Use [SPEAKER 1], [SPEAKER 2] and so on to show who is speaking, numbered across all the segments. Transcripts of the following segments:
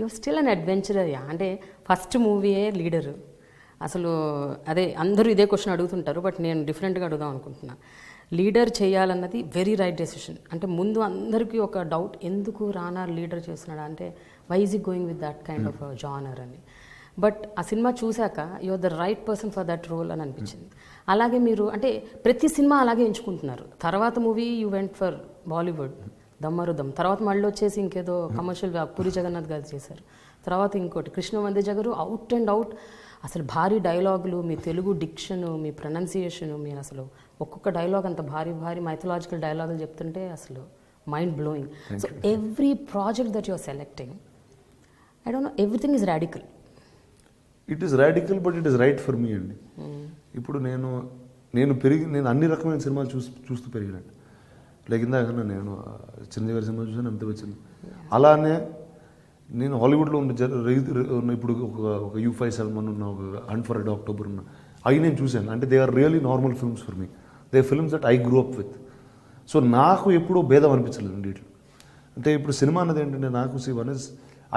[SPEAKER 1] Was still an adventurer. అంటే first మూవీయే leader. అసలు అదే అందరూ ఇదే క్వశ్చన్ అడుగుతుంటారు, బట్ నేను డిఫరెంట్గా అడుగుదాం అనుకుంటున్నా. లీడర్ చేయాలన్నది వెరీ రైట్ డెసిషన్. అంటే ముందు అందరికీ ఒక డౌట్, ఎందుకు రానా లీడర్ చేస్తున్నాడు అంటే వై ఈజ్ ఈ going with that kind of genre అని. బట్ ఆ సినిమా చూశాక you are the right person for that role అని అనిపించింది. అలాగే మీరు అంటే ప్రతి సినిమా అలాగే ఎంచుకుంటున్నారు. తర్వాత movie you went for Bollywood Dum Maro Dum, తర్వాత మళ్ళీ వచ్చేసి ఇంకేదో కమర్షియల్ పూరి జగన్నాథ్ గారు చేశారు, తర్వాత ఇంకోటి కృష్ణవందేజ గారు అవుట్ అండ్ అవుట్ అసలు భారీ డైలాగులు, మీ తెలుగు డిక్షను, మీ ప్రొనౌన్సియేషను, మీరు అసలు ఒక్కొక్క డైలాగ్ అంత భారీ భారీ మైథలాజికల్ డైలాగులు చెప్తుంటే అసలు mind blowing. So every project that you're selecting, I don't know, everything is radical.
[SPEAKER 2] It is radical but it is right for me అండి. ఇప్పుడు నేను అన్ని రకమైన సినిమాలు చూస్తూ పెరిగినాను. లైక్ ఇందాక నేను చిరంజీవి గారి సినిమా చూసాను, అంతే వచ్చింది. అలానే నేను హాలీవుడ్లో ఉన్న ఇప్పుడు ఒక U5 సల్మాన్ ఉన్న, ఒక హంట్ ఫర్ రెడ్ అక్టోబర్ ఉన్న, అవి నేను చూశాను. అంటే they are really normal films for me. The films that I grew up with. So నాకు ఎప్పుడూ భేదం అనిపించలేదు వీటిలో. అంటే ఇప్పుడు సినిమా అన్నది ఏంటంటే నాకు one is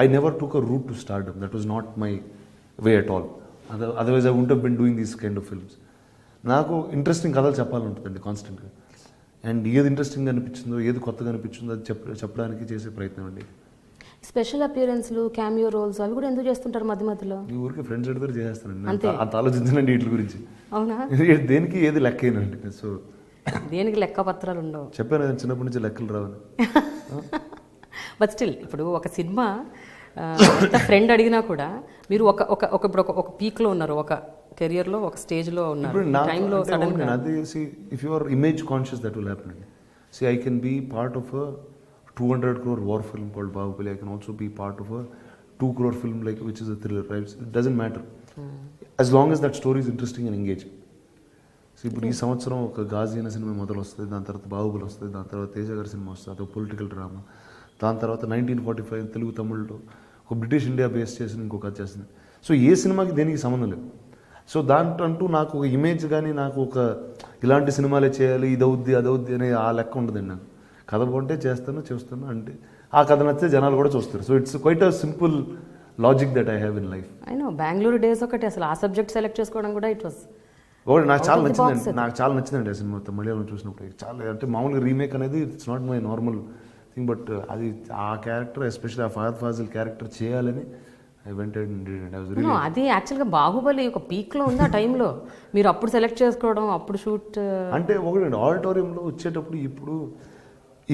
[SPEAKER 2] I never took a route to stardom. That was not my way at all. Otherwise I won't have been doing these kind of films. నాకు ఇంట్రెస్టింగ్ కథలు చెప్పాలంటుందండి కాన్స్టెంట్గా. అండ్ ఏది ఇంట్రెస్టింగ్ అనిపించిందో, ఏది కొత్తగా అనిపించిందో అది చెప్పడానికి చేసే ప్రయత్నం అండి.
[SPEAKER 1] స్పెషల్ అపియరెన్స్లు, క్యామియో రోల్స్ అవి కూడా ఎందుకు చేస్తుంటారు మధ్య మధ్యలో?
[SPEAKER 2] ఈ ఊరికి ఫ్రెండ్స్ ఎడితే చేస్తానండి, అంత ఆలోచించనండి వీటి గురించి.
[SPEAKER 1] అవునా?
[SPEAKER 2] దేనికి ఏది లెక్క అయినండి. సో
[SPEAKER 1] దేనికి లెక్క పత్రాలు ఉండవు.
[SPEAKER 2] చెప్పాను చిన్నప్పటి నుంచి లెక్కలు రావని.
[SPEAKER 1] బట్ స్టిల్ ఇప్పుడు ఒక సినిమా ఫ్రెండ్ అడిగినా కూడా మీరు ఇప్పుడు ఒక పీక్లో ఉన్నారు, ఒక కెరియర్లో ఒక స్టేజ్లో ఉన్నారు. టైంలో సడన్గా
[SPEAKER 2] అది if you are image conscious that will happen. See, I can be part of a 200 crore war film called Bahubali. I can also be part of a 2 crore film which is a thriller, right? It doesn't matter. As long as that story is interesting and engaging. See, ఇప్పుడు ఈ సంవత్సరం ఒక గాజీ అనే cinema మొదలు వస్తుంది, దాని తర్వాత బాహుబలి వస్తుంది, దాని తర్వాత తేజ గారి సినిమా వస్తుంది, అదొక పొలిటికల్ డ్రామా. దాని తర్వాత 1945 తెలుగు తమిళ్లో ఒక బ్రిటిష్ ఇండియా బేస్ చేసిన ఇంకొక కథ చేసింది. సో ఏ సినిమాకి దేనికి సంబంధం లేదు. సో దాంట్లో నాకు ఒక ఇమేజ్ కానీ, నాకు ఒక ఇలాంటి సినిమాలే చేయాలి, ఇదవుద్ది అదవుద్ది అనే ఆ లెక్క ఉండదండి. నాకు కథ బాగుంటే చేస్తాను అంటే ఆ కథ నచ్చితే జనాలు కూడా చూస్తారు. So it's quite a simple logic that I have in life.
[SPEAKER 1] I know Bengaluru days ఒకటి అసలు ఆ సబ్జెక్ట్ సెలెక్ట్ చేసుకోవడం కూడా ఇట్ వాస్
[SPEAKER 2] ఒకటి నాకు చాలా నచ్చిందండి ఆ సినిమా మలయాళం చూసినప్పుడు. చాలా అంటే మామూలుగా రీమేక్ అనేది it's not my normal thing, but అది ఆ క్యారెక్టర్ ఎస్పెషల్లీ ఆ ఫహద్ ఫాజిల్ క్యారెక్టర్ చేయాలని
[SPEAKER 1] అది యాక్చువల్గా బాహుబలి ఒక పీక్లో ఉంది ఆ టైంలో. మీరు అప్పుడు సెలెక్ట్ చేసుకోవడం, అప్పుడు షూట్
[SPEAKER 2] అంటే ఒకటి ఆడిటోరియంలో వచ్చేటప్పుడు ఇప్పుడు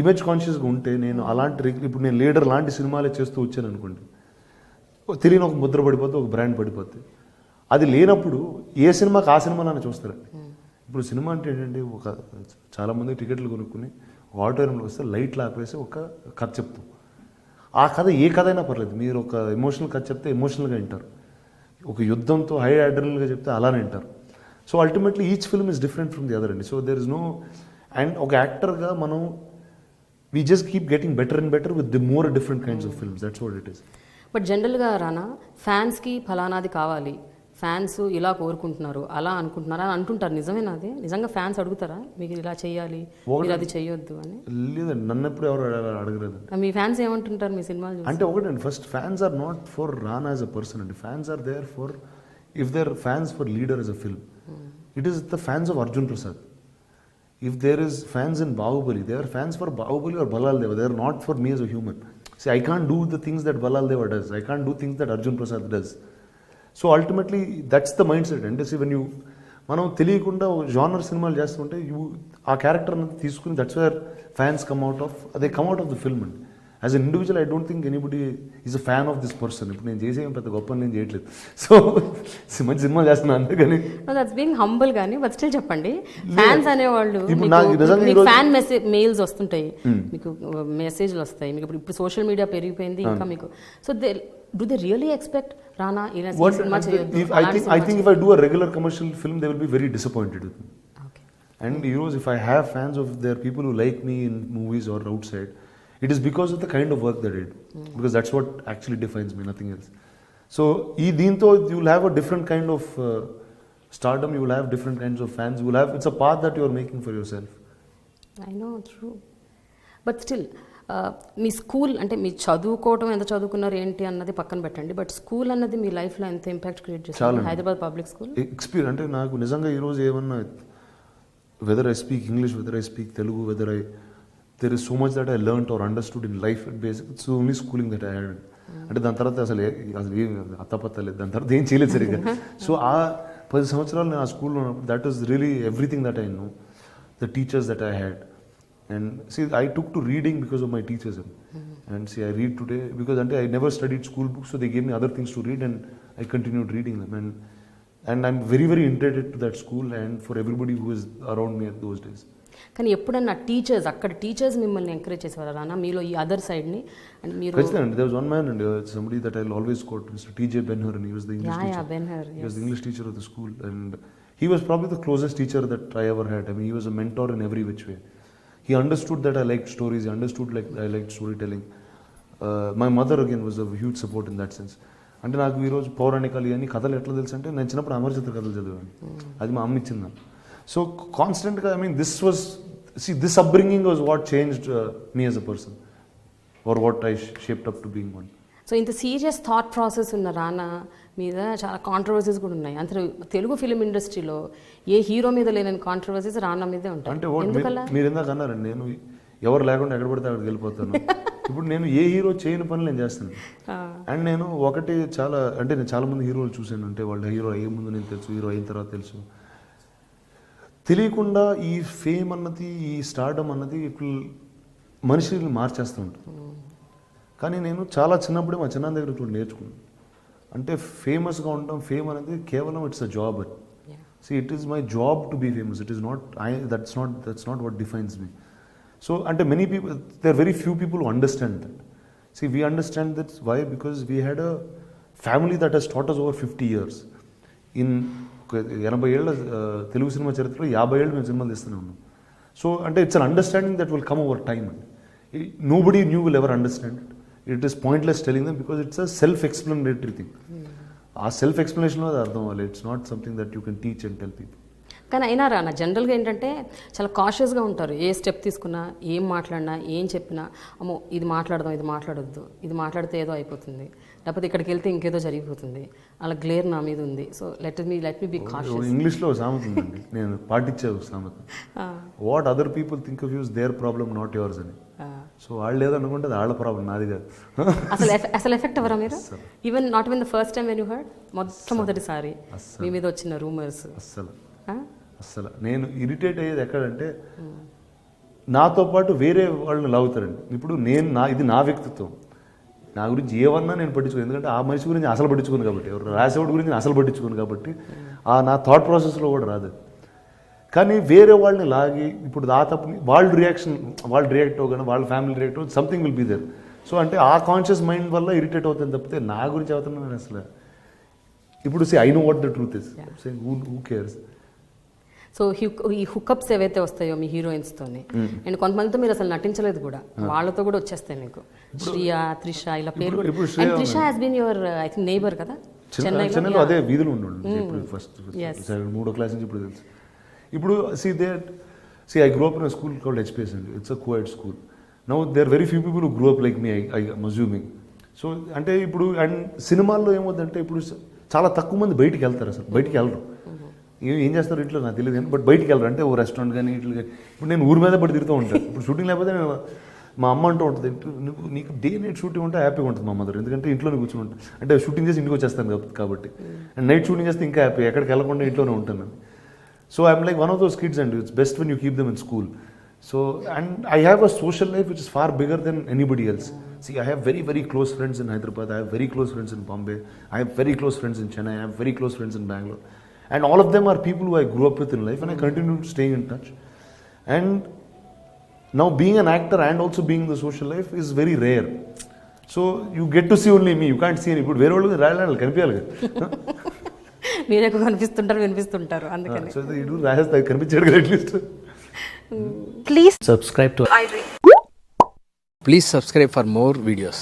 [SPEAKER 2] ఇమేజ్ కాన్షియస్గా ఉంటే నేను అలాంటి ఇప్పుడు నేను లీడర్ లాంటి సినిమాలే చేస్తూ వచ్చాను అనుకోండి, తెలియని ఒక ముద్ర పడిపోతే, ఒక బ్రాండ్ పడిపోతే. అది లేనప్పుడు ఏ సినిమాకి ఆ సినిమాలని చూస్తారండి. ఇప్పుడు సినిమా అంటే ఏంటంటే చాలామంది టికెట్లు కొనుక్కుని ఆడిటోరియంలో వస్తే లైట్లు ఆపేసి ఒక కథ చెప్తాం. ఆ కథ ఏ కథ అయినా పర్లేదు, మీరు ఒక ఎమోషనల్ కథ చెప్తే ఎమోషనల్గా వింటారు, ఒక యుద్ధంతో హై అడ్రినల్గా చెప్తే అలానే వింటారు. So ultimately each film is different from the other అండి. So there is no, and ఒక యాక్టర్గా మనం we just keep getting better and better with the more different kinds of films. That's what it is.
[SPEAKER 1] But జనరల్గా రానా ఫ్యాన్స్కి ఫలానాది కావాలి, fans ఇలా కోరుకుంటున్నారు, అలా అనుకుంటున్నారా అని అంటుంటారు. నిజమేనా? అది నిజంగా ఫ్యాన్స్ అడుగుతారా మీకు ఇలా చేయాలి, మీరు అది చేయొద్దు అని?
[SPEAKER 2] లేదండి, నన్ను ఎప్పుడు ఎవరు అడగలేదు.
[SPEAKER 1] మీ ఫ్యాన్స్ ఏమంటుంటారు మీ సినిమాలు
[SPEAKER 2] అంటే ఒకటండి, first fans are not for Rana as a person అండి. Fans are there for, if they're fans for leader as a film, it is the fans of Arjun Prasad. If there is fans in Bahubali, they are fans for Bahubali or Balal Deva. They are not for me as a human. See, I can't do the things that Balal Deva does. I can't do things that Arjun Prasad does. So ultimately, that's the mindset. And see, when you, మనం తెలియకుండా genre సినిమాలు చేస్తుంటే ఆ character అనేది తీసుకుని, that's where fans come out of the film అండి. As an individual I don't think anybody is a fan of this person. ఇప్పుడు నేను చేసేం పెద్ద గొప్ప నేను చేయట్లేదు. సో మంచి సినిమా చేస్తున్నాను అందుకని.
[SPEAKER 1] దట్స్ బీయింగ్ హంబుల్ గానీ, బట్ స్టిల్ చెప్పండి, ఫ్యాన్స్ అనేవాళ్ళు ఫ్యాన్ మెయిల్స్ వస్తుంటాయి, మీకు మెసేజ్లు వస్తాయి, మీకు ఇప్పుడు సోషల్ మీడియా పెరిగిపోయింది ఇంకా మీకు. So do they really expect Rana ఇలా సినిమా చేయొద్దు?
[SPEAKER 2] I think if I do a regular commercial film, they will be very disappointed with me.
[SPEAKER 1] Okay.
[SPEAKER 2] And heroes, if I have fans of their people who like me in movies or outside, it is because of the kind of work they did. Because that's what actually defines me, nothing else. So దీంతో you will have a different kind of stardom, you will have different kinds of fans, you will have, it's a path that you are making for yourself.
[SPEAKER 1] I know, true. But still me school అంటే మీ చదువుకోవటం ఎంత చదువుకున్నారు ఏంటి అన్నది పక్కన పెట్టండి, but school అన్నది మీ లైఫ్లో ఎంత ఇంపాక్ట్ క్రియేట్ చేస్తుంది? హైదరాబాద్ పబ్లిక్ స్కూల్
[SPEAKER 2] ఎక్స్పీరియన్స్ అంటే నాకు నిజంగా ఈరోజు ఏమన్నా weather I speak English, weather I speak Telugu, weather I there is so much that I learnt or understood in life at basic. It's only schooling that I had. అంటే దాని తర్వాత అసలు ఏం అత్తపత్తలేదు, దాని తర్వాత ఏం చేయలేదు సరిగ్గా. సో ఆ 10 సంవత్సరాలు నేను ఆ స్కూల్లో ఉన్నప్పుడు that was really everything that I know, the teachers that I had. And see I took to reading because of my teachers. And see I read today because అంటే I never studied school books, so they gave me other things to read and I continued reading them. And I'm very intended to that school and for everybody who is around me at those days.
[SPEAKER 1] కానీ ఎప్పుడన్నా teachers అక్కడ teachers మిమ్మల్ని encourage చేసేవారు రానా మీలో ఈ other సైడ్ని? And మీరు
[SPEAKER 2] ఖచ్చితంగా there was one man and somebody that I'll always quote, Mr. T.J. Ben-Hur, and he was the English teacher.
[SPEAKER 1] Yeah, Ben-Hur,
[SPEAKER 2] He was the English teacher of the school and he was probably the closest teacher that I ever had. I mean, he was a mentor in every which way. He understood that I liked stories, he understood like I liked storytelling. My mother again was a huge support in that sense. అంటే నాకు ఈరోజు పౌరాణికాలు ఇవన్నీ కథలు ఎట్లా తెలుసు అంటే నేను చిన్నప్పుడు అమరచిత్ర కథలు చదివాను, అది మా అమ్మ ఇచ్చింది నాకు. సో కాన్స్టెంట్గా I mean this upbringing was what changed me as a person or what I shaped up to being one.
[SPEAKER 1] So ఇంత సీరియస్ థాట్ ప్రాసెస్ ఉన్న రానా మీద చాలా కాంట్రవర్సీస్ కూడా ఉన్నాయి. అంతే తెలుగు ఫిలిం ఇండస్ట్రీలో ఏ హీరో మీద లేని కాంట్రవర్సీస్ రానా మీదే ఉంటాయి.
[SPEAKER 2] అంటే మీరు ఇందాక అన్నారండి, నేను ఎవరు లేకుండా ఎక్కడ పడితే అక్కడికి వెళ్ళిపోతాను. ఇప్పుడు నేను ఏ హీరో చేయని పనులు నేను చేస్తాను. అండ్ నేను ఒకటి నేను చాలా మంది హీరోలు చూశాను, అంటే వాళ్ళ హీరో అయ్యే ముందు నేను తెలుసు, హీరో అయిన తర్వాత తెలుసు. తెలియకుండా ఈ ఫేమ్ అన్నది, ఈ స్టార్డమ్ అన్నది ఇప్పుడు మనుషుల్ని మార్చేస్తూ ఉంటుంది. కానీ నేను చాలా చిన్నప్పుడే మా చిన్న దగ్గర ఇప్పుడు నేర్చుకున్నాను, అంటే ఫేమస్గా ఉండడం, ఫేమ్ అనేది కేవలం it's a job. See, it is my job to be famous. It is not that's not what defines me. So, and many people, there are very few people who understand that. See, we understand that why? Because we had a family that has taught us over 50 years. In 80 ఏళ్ళ Telugu cinema చరిత్రలో 50 ఏళ్ళు మేము సినిమాలు తీస్తూనే ఉన్నాం. So అంటే it's an understanding that will come over time and nobody new will ever understand it. It is pointless telling them because it's a self explanatory thing. ఆ self ఎక్స్ప్లెనేషన్లో అది అర్థం అవ్వాలి. It's not something that you can teach and tell people.
[SPEAKER 1] కానీ అయినా రానా జనరల్గా ఏంటంటే చాలా కాషియస్గా ఉంటారు. ఏ స్టెప్ తీసుకున్నా, ఏం మాట్లాడినా, ఏం చెప్పినా, అమ్మో ఇది మాట్లాడదాం, ఇది మాట్లాడొద్దు, ఇది మాట్లాడితే ఏదో అయిపోతుంది, లేకపోతే ఇక్కడికి వెళ్తే ఇంకేదో జరిగిపోతుంది, అలా గ్లేర్ నా మీద ఉంది. So let me be cautious.
[SPEAKER 2] ఇంగ్లీష్లో సామెత ఉందండి, నేను పాటించే సామెత, what other people think of you's their problem not yours అని. సో వాళ్ళు ఏదో అనుకుంటే అది వాళ్ళ ప్రాబ్లం, నాది కాదు.
[SPEAKER 1] అసలు ఎఫెక్ట్ అవ్వరా మీరు? Even not even the first time when you heard, మొట్టమొదటిసారి మీ మీద వచ్చిన రూమర్స్?
[SPEAKER 2] అస్సలు నేను ఇరిటేట్ అయ్యేది ఎక్కడంటే, నాతో పాటు వేరే వాళ్ళని లాగుతారండి. ఇప్పుడు ఇది నా వ్యక్తిత్వం, నా గురించి ఏమన్నా నేను పట్టించుకోను, ఎందుకంటే ఆ మనిషి గురించి అసలు పట్టించుకోను కాబట్టి, ఎవరు రాసేవాడి గురించి నేను అసలు పట్టించుకోను కాబట్టి నా థాట్ ప్రాసెస్లో కూడా రాదు. కానీ వేరే వాళ్ళని లాగి ఇప్పుడు ఆ తప్పుని వాళ్ళు రియాక్ట్ అవ్వగానే, వాళ్ళ ఫ్యామిలీ రియాక్ట్ అవ్వ, something will be there. So అంటే ఆ కాన్షియస్ మైండ్ వల్ల ఇరిటేట్ అవుతుంది తప్పితే నా గురించి అవుతున్నాను అసలు. ఇప్పుడు I know what the truth is, who cares.
[SPEAKER 1] So ఈ హుకప్స్ ఏవైతే వస్తాయో మీ హీరోయిన్స్తోని, అండ్ కొంతమందితో మీరు అసలు నటించలేదు కూడా, వాళ్ళతో కూడా వచ్చేస్తాయి మీకు. శ్రియా, త్రిష, ఇలా పేరు కూడా. And Trisha has been your I think neighbour కదా
[SPEAKER 2] చెన్నైలో, అదే వీధిలో ఉండండి. ఇప్పుడు ఫస్ట్ 3వ క్లాస్ నుంచి ఇప్పుడు తెలుసు. ఇప్పుడు I grew up in a school called HPS and it's a co-ed school. Now there are very few people who grew up like me, I'm assuming. So అంటే ఇప్పుడు అండ్ సినిమాల్లో ఏమవుతుందంటే, ఇప్పుడు చాలా తక్కువ మంది బయటికి వెళ్తారు, అసలు బయటికి వెళ్ళరు. ఏం చేస్తారు ఇంట్లో నాకు తెలియదు కానీ, బట్ బయటికి వెళ్ళరు. అంటే ఓ రెస్టారెంట్ కానీ ఇట్లా కానీ. ఇప్పుడు నేను ఊరి మీద పడి తిరుగుతూ ఉంటాను. ఇప్పుడు షూటింగ్ లేకపోతే నేను, మా అమ్మ అంటూ ఉంటుంది, నీకు డే నైట్ షూటింగ్ ఉంటే హ్యాపీగా ఉంటుంది మా మదర్, ఎందుకంటే ఇంట్లోనే కూర్చుని ఉంటాను, అంటే షూటింగ్ చేసి ఇంటికి వచ్చేస్తాను కాబట్టి. అండ్ నైట్ షూటింగ్ చేస్తే ఇంకా హ్యాపీ, ఎక్కడికి వెళ్ళకుండా ఇంట్లోనే ఉంటాను. So I'm like one of those kids, and it's best when you keep them in school. So, and I have a social life which is far bigger than anybody else. See, I have very, very close friends in Hyderabad, I have very close friends in Bombay, I have very close friends in Chennai, I have very close friends in Bangalore. And all of them are people who I grew up with in life, and I continue staying in touch. And now being an actor and also being in the social life is very rare. So you get to see only me, you can't see any. But where all the రాయలు కనిపించాలి కదా,
[SPEAKER 1] మీరు ఎక్కువ కనిపిస్తుంటారు, వినిపిస్తుంటారు, అందుకని.
[SPEAKER 2] So ఇది రాజస్థాన్ కనిపించాడు కదా at least.
[SPEAKER 3] Please subscribe to iDream. Please subscribe for more videos.